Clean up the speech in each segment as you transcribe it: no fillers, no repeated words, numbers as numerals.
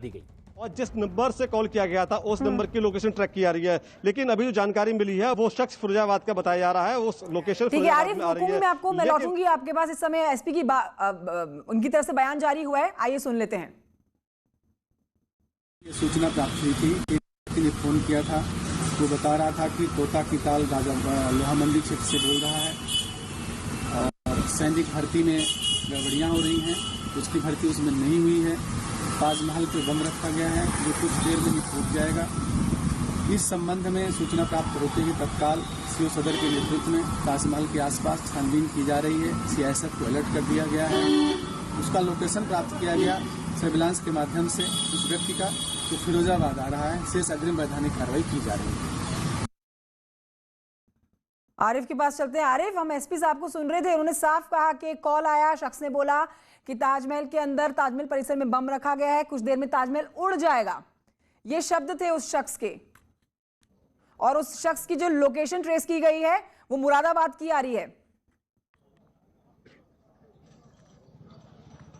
दी गई। और जिस नंबर से कॉल किया गया था उस नंबर की लोकेशन ट्रैक की जा रही है, लेकिन अभी जो जानकारी मिली है वो शख्स फिरोजाबाद का बताया जा रहा है, वो लोकेशन फिरोजाबाद में आ रही है। मैं लौटूंगी आपके पास। इस समय एसपी की उनकी तरफ से बयान जारी हुआ है, आइए सुन लेते हैं। ये सूचना प्राप्त हुई थी, व्यक्ति ने फोन किया था, वो बता रहा था कि तोता की ताल राजा लोहा मंडी क्षेत्र से बोल रहा है और सैनिक भर्ती में गड़बड़ियाँ हो रही हैं, उसकी भर्ती उसमें नहीं हुई है। ताजमहल पे बम रखा गया है जो कुछ देर में ही फूट जाएगा। इस संबंध में सूचना प्राप्त होते ही तत्काल सीओ सदर के नेतृत्व में ताजमहल के आसपास छानबीन की जा रही है। सीआईएसएफ को अलर्ट कर दिया गया है। उसका लोकेशन प्राप्त किया गया सर्विलांस के माध्यम से उस व्यक्ति का जो फिरोजाबाद आ रहा है। शेष अग्रिम वैधानिक कार्रवाई की जा रही है। आरिफ के पास चलते हैं। आरिफ, हम एसपी साहब को सुन रहे थे, उन्होंने साफ कहा कि कॉल आया, शख्स ने बोला कि ताजमहल के अंदर, ताजमहल परिसर में बम रखा गया है, कुछ देर में ताजमहल उड़ जाएगा। ये शब्द थे उस शख्स के, और उस शख्स की जो लोकेशन ट्रेस की गई है वो मुरादाबाद की आ रही है।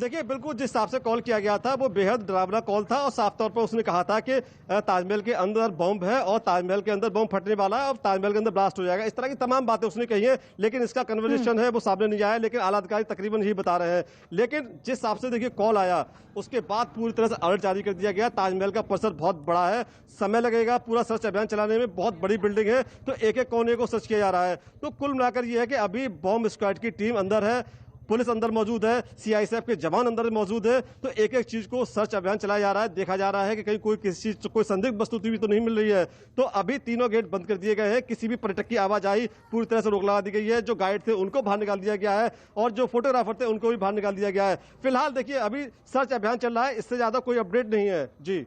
देखिए, बिल्कुल जिस हिसाब से कॉल किया गया था वो बेहद डरावना कॉल था और साफ तौर पर उसने कहा था कि ताजमहल के अंदर बम है और ताजमहल के अंदर बम फटने वाला है और ताजमहल के अंदर ब्लास्ट हो जाएगा। इस तरह की तमाम बातें उसने कही हैं, लेकिन इसका कन्वर्सेशन है वो सामने नहीं आया, लेकिन आला अधिकारी तकरीबन यही बता रहे हैं। लेकिन जिस हिसाब से देखिए कॉल आया उसके बाद पूरी तरह से अलर्ट जारी कर दिया गया। ताजमहल का परिसर बहुत बड़ा है, समय लगेगा पूरा सर्च अभियान चलाने में, बहुत बड़ी बिल्डिंग है, तो एक एक कोने को सर्च किया जा रहा है। तो कुल मिलाकर ये है कि अभी बॉम्ब स्क्वाड की टीम अंदर है, पुलिस अंदर मौजूद है, सीआईएसएफ के जवान अंदर मौजूद है, तो एक एक चीज को सर्च अभियान चलाया जा रहा है। देखा जा रहा है कि कहीं कोई किसी चीज कोई संदिग्ध वस्तु भी तो नहीं मिल रही है। तो अभी तीनों गेट बंद कर दिए गए हैं, किसी भी पर्यटक की आवाजाही पूरी तरह से रोक लगा दी गई है। जो गाइड थे उनको बाहर निकाल दिया गया है और जो फोटोग्राफर थे उनको भी बाहर निकाल दिया गया है। फिलहाल देखिए अभी सर्च अभियान चल रहा है, इससे ज्यादा कोई अपडेट नहीं है। जी,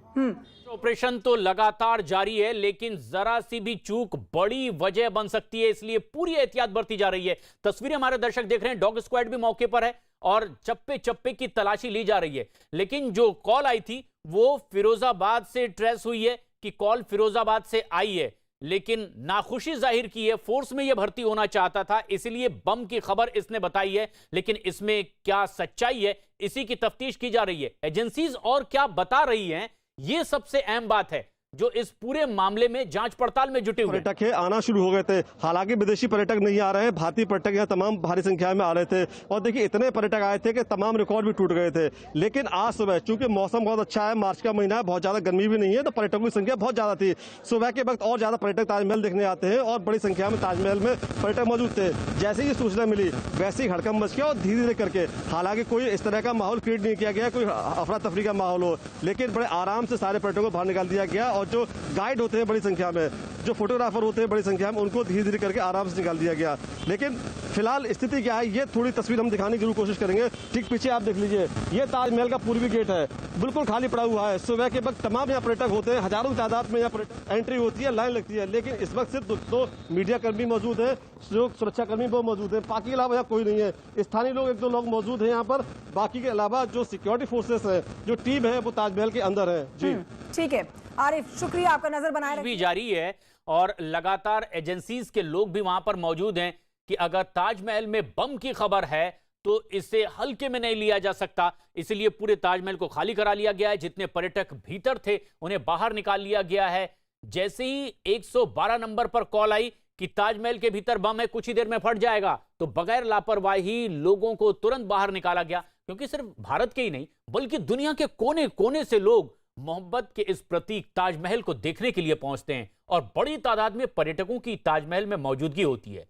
ऑपरेशन तो लगातार जारी है, लेकिन जरा सी भी चूक बड़ी वजह बन सकती है, इसलिए पूरी एहतियात बरती जा रही है। तस्वीरें हमारे दर्शक देख रहे हैं, डॉग स्क्वाड भी मौके पर है और चप्पे चप्पे की तलाशी ली जा रही है। लेकिन जो कॉल आई थी वो फिरोजाबाद से ट्रेस हुई है कि कॉल फिरोजाबाद से आई है, लेकिन नाखुशी जाहिर की है, फोर्स में यह भर्ती होना चाहता था, इसलिए बम की खबर इसने बताई है। लेकिन इसमें क्या सच्चाई है, इसी की तफ्तीश की जा रही है। एजेंसीज और क्या बता रही हैं, ये सबसे अहम बात है जो इस पूरे मामले में जांच पड़ताल में जुटे हुए पर्यटक आना शुरू हो गए थे। हालांकि विदेशी पर्यटक नहीं आ रहे हैं, भारतीय पर्यटक यहाँ तमाम भारी संख्या में आ रहे थे और देखिए इतने पर्यटक आए थे कि तमाम रिकॉर्ड भी टूट गए थे। लेकिन आज सुबह चूंकि मौसम बहुत अच्छा है, मार्च का महीना है, बहुत ज्यादा गर्मी भी नहीं है, तो पर्यटकों की संख्या बहुत ज्यादा थी। सुबह के वक्त और ज्यादा पर्यटक ताजमहल देखने आते हैं और बड़ी संख्या में ताजमहल में पर्यटक मौजूद थे। जैसे ही सूचना मिली वैसे ही हड़कंप मच गया और धीरे धीरे करके, हालांकि कोई इस तरह का माहौल क्रिएट नहीं किया गया, कोई अफरा तफरी का माहौल हो, लेकिन बड़े आराम से सारे पर्यटकों को बाहर निकाल दिया गया और जो गाइड होते हैं बड़ी संख्या में, जो फोटोग्राफर होते हैं बड़ी संख्या में, उनको धीरे धीरे करके आराम से निकाल दिया गया। लेकिन फिलहाल स्थिति क्या है ये थोड़ी तस्वीर हम दिखाने की जरूर कोशिश करेंगे। ठीक पीछे आप देख लीजिए, ये ताजमहल का पूर्वी गेट है, बिल्कुल खाली पड़ा हुआ है। सुबह के वक्त तमाम यहाँ पर्यटक होते हैं, हजारों की तादाद में यहाँ पर्यटक एंट्री होती है, लाइन लगती है। लेकिन इस वक्त सिर्फ दो मीडिया कर्मी मौजूद है, जो सुरक्षा कर्मी वो मौजूद है, बाकी के अलावा यहाँ कोई नहीं है। स्थानीय लोग, एक दो लोग मौजूद है यहाँ पर, बाकी के अलावा जो सिक्योरिटी फोर्सेस है, जो टीम है, वो ताजमहल के अंदर है। जी ठीक है आरिफ, शुक्रिया, आपका नजर बनाए भी जारी है और लगातार एजेंसीज के लोग भी वहां पर मौजूद हैं कि अगर ताजमहल में बम की खबर है तो इसे हल्के में नहीं लिया जा सकता, इसलिए पूरे ताजमहल को खाली करा लिया गया है। जितने पर्यटक भीतर थे उन्हें बाहर निकाल लिया गया है। जैसे ही 112 नंबर पर कॉल आई कि ताजमहल के भीतर बम है, कुछ ही देर में फट जाएगा, तो बगैर लापरवाही लोगों को तुरंत बाहर निकाला गया। क्योंकि सिर्फ भारत के ही नहीं बल्कि दुनिया के कोने कोने से लोग मोहब्बत के इस प्रतीक ताजमहल को देखने के लिए पहुंचते हैं और बड़ी तादाद में पर्यटकों की ताजमहल में मौजूदगी होती है।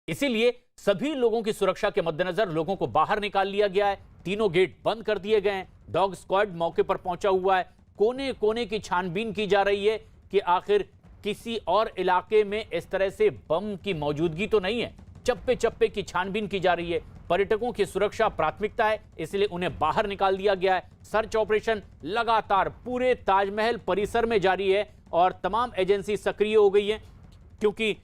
इसीलिए सभी लोगों की सुरक्षा के मद्देनजर लोगों को बाहर निकाल लिया गया है। तीनों गेट बंद कर दिए गए हैं। डॉग स्क्वाड मौके पर पहुंचा हुआ है। कोने कोने की छानबीन की जा रही है कि आखिर किसी और इलाके में इस तरह से बम की मौजूदगी तो नहीं है। चप्पे चप्पे की छानबीन की जा रही है। पर्यटकों की सुरक्षा प्राथमिकता है, इसलिए उन्हें बाहर निकाल दिया गया है। सर्च ऑपरेशन लगातार पूरे ताजमहल परिसर में जारी है और तमाम एजेंसी सक्रिय हो गई है, क्योंकि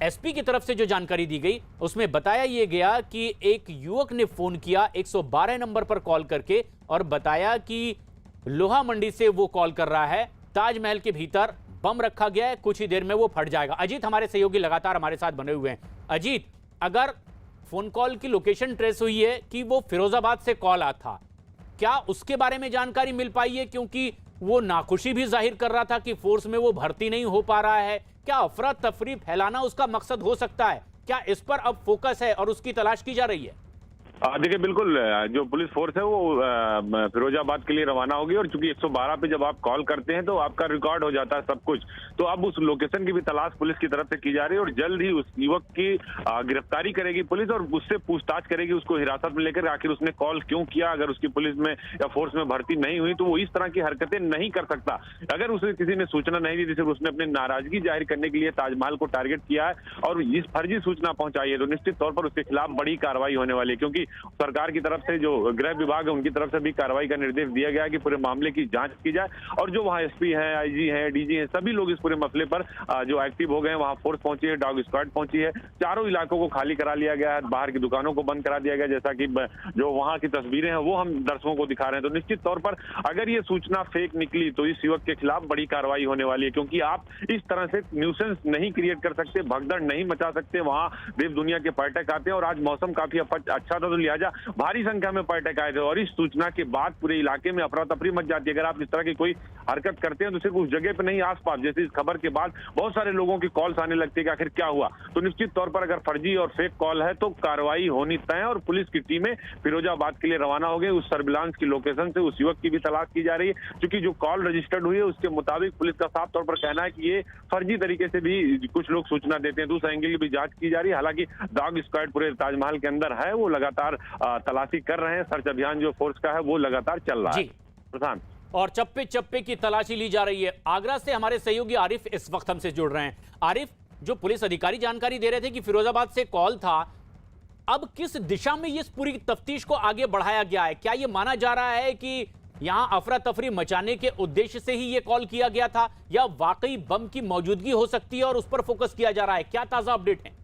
एसपी की तरफ से जो जानकारी दी गई उसमें बताया यह गया कि एक युवक ने फोन किया 112 नंबर पर कॉल करके और बताया कि लोहा मंडी से वो कॉल कर रहा है, ताजमहल के भीतर बम रखा गया है, कुछ ही देर में वो फट जाएगा। अजीत हमारे सहयोगी लगातार हमारे साथ बने हुए हैं। अजीत, अगर फोन कॉल की लोकेशन ट्रेस हुई है कि वो फिरोजाबाद से कॉल आता था, क्या उसके बारे में जानकारी मिल पाई है? क्योंकि वो नाखुशी भी जाहिर कर रहा था कि फोर्स में वो भर्ती नहीं हो पा रहा है। क्या अफरा तफरी फैलाना उसका मकसद हो सकता है? क्या इस पर अब फोकस है और उसकी तलाश की जा रही है? देखिए, बिल्कुल जो पुलिस फोर्स है वो फिरोजाबाद के लिए रवाना होगी और चूंकि 112 पे जब आप कॉल करते हैं तो आपका रिकॉर्ड हो जाता है सब कुछ। तो अब उस लोकेशन की भी तलाश पुलिस की तरफ से की जा रही है और जल्द ही उस युवक की गिरफ्तारी करेगी पुलिस और उससे पूछताछ करेगी, उसको हिरासत में लेकर आखिर उसने कॉल क्यों किया। अगर उसकी पुलिस में या फोर्स में भर्ती नहीं हुई तो वो इस तरह की हरकतें नहीं कर सकता। अगर उसे किसी ने सूचना नहीं दी थी, सिर्फ उसने अपनी नाराजगी जाहिर करने के लिए ताजमहल को टारगेट किया है और इस फर्जी सूचना पहुंचाई है, तो निश्चित तौर पर उसके खिलाफ बड़ी कार्रवाई होने वाली है। क्योंकि सरकार की तरफ से जो गृह विभाग है उनकी तरफ से भी कार्रवाई का निर्देश दिया गया है कि पूरे मामले की जांच की जाए और जो वहां एसपी हैं, आईजी हैं, डीजी हैं, सभी लोग इस पूरे मसले पर जो एक्टिव हो गए हैं। वहां फोर्स पहुंची है, डॉग स्क्वाड पहुंची है, चारों इलाकों को खाली करा लिया गया है, बाहर की दुकानों को बंद करा दिया गया। जैसा कि जो वहां की तस्वीरें हैं वो हम दर्शकों को दिखा रहे हैं। तो निश्चित तौर पर अगर ये सूचना फेक निकली तो इस युवक के खिलाफ बड़ी कार्रवाई होने वाली है, क्योंकि आप इस तरह से न्यूसेंस नहीं क्रिएट कर सकते, भगदड़ नहीं मचा सकते। वहां देश दुनिया के पर्यटक आते हैं और आज मौसम काफी अच्छा था, तो लिहाजा भारी संख्या में पर्यटक आए थे और इस सूचना के बाद पूरे इलाके में अफरा तफरी मच जाती है। अगर आप इस तरह की कोई हरकत करते हैं तो सिर्फ उस जगह पे नहीं, आसपास, जैसे इस खबर के बाद बहुत सारे लोगों की कॉल्स आने लगती है कि आखिर क्या हुआ। तो निश्चित तौर पर अगर फर्जी और फेक कॉल है तो कार्रवाई होनी तय और पुलिस की टीमें फिरोजाबाद के लिए रवाना हो गई। उस सर्विलांस की लोकेशन से उस युवक की भी तलाश की जा रही है, क्योंकि जो कॉल रजिस्टर्ड हुई है उसके मुताबिक पुलिस का साफ तौर पर कहना है कि ये फर्जी तरीके से भी कुछ लोग सूचना देते हैं। तो उस एंगल की भी जांच की जा रही है। हालांकि डॉग स्क्वाड पूरे ताजमहल के अंदर है, वो लगातार तलाशी कर रहे हैं। सर्च अभियान जो फोर्स का है वो लगातार चल रहा है। प्रधान, और चप्पे चप्पे की तलाशी ली जा रही है। आगरा से हमारे सहयोगी आरिफ इस वक्त हमसे जुड़ रहे हैं। आरिफ, जो पुलिस अधिकारी जानकारी दे रहे थे कि फिरोजाबाद से कॉल था, अब किस दिशा में इस पूरी तफ्तीश को आगे बढ़ाया गया है? क्या यह माना जा रहा है कि यहां अफरा तफरी मचाने के उद्देश्य से ही यह कॉल किया गया था, या वाकई बम की मौजूदगी हो सकती है और उस पर फोकस किया जा रहा है? क्या ताजा अपडेट है?